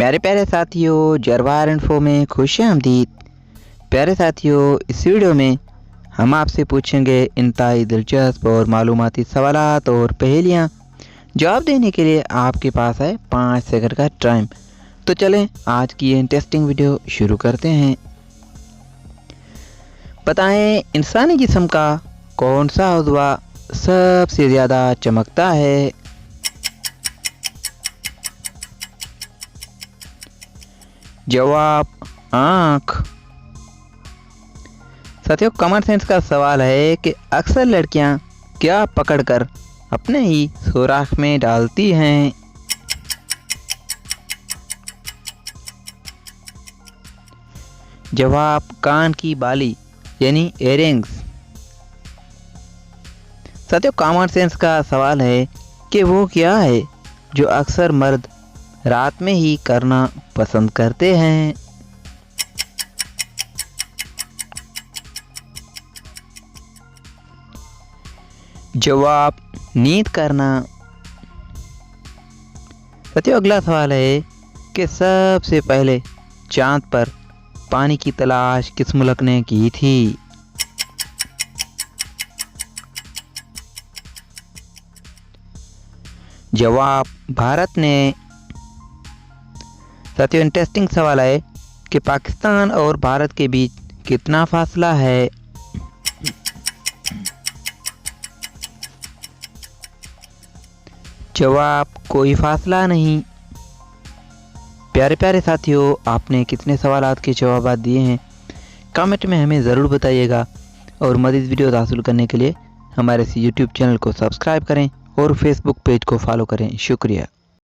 मेरे प्यारे साथियों, जरवार इन्फो में खुश आमदीद। प्यारे साथियों, इस वीडियो में हम आपसे पूछेंगे इंतहाई दिलचस्प और मालूमाती सवालात और पहेलियाँ। जवाब देने के लिए आपके पास है 5 सेकंड का टाइम। तो चलें आज की ये इंटरेस्टिंग वीडियो शुरू करते हैं। बताएं, इंसानी जिस्म का कौन सा उज़्वा सबसे ज़्यादा चमकता है? जवाब आँख। साथियों, कॉमन सेंस का सवाल है कि अक्सर लड़कियां क्या पकड़कर अपने ही सुराख में डालती हैं? जवाब कान की बाली यानी इयररिंग्स। साथियों, कॉमन सेंस का सवाल है कि वो क्या है जो अक्सर मर्द रात में ही करना पसंद करते हैं? जवाब नींद करना। साथियों, अगला सवाल है कि सबसे पहले चांद पर पानी की तलाश किस मुल्क ने की थी? जवाब भारत ने। साथियों, इंटरेस्टिंग सवाल है कि पाकिस्तान और भारत के बीच कितना फासला है? जवाब कोई फासला नहीं। प्यारे प्यारे साथियों, आपने कितने सवालात के जवाब दिए हैं कमेंट में हमें ज़रूर बताइएगा। और मज़ीद वीडियो हासिल करने के लिए हमारे इस यूट्यूब चैनल को सब्सक्राइब करें और फेसबुक पेज को फॉलो करें। शुक्रिया।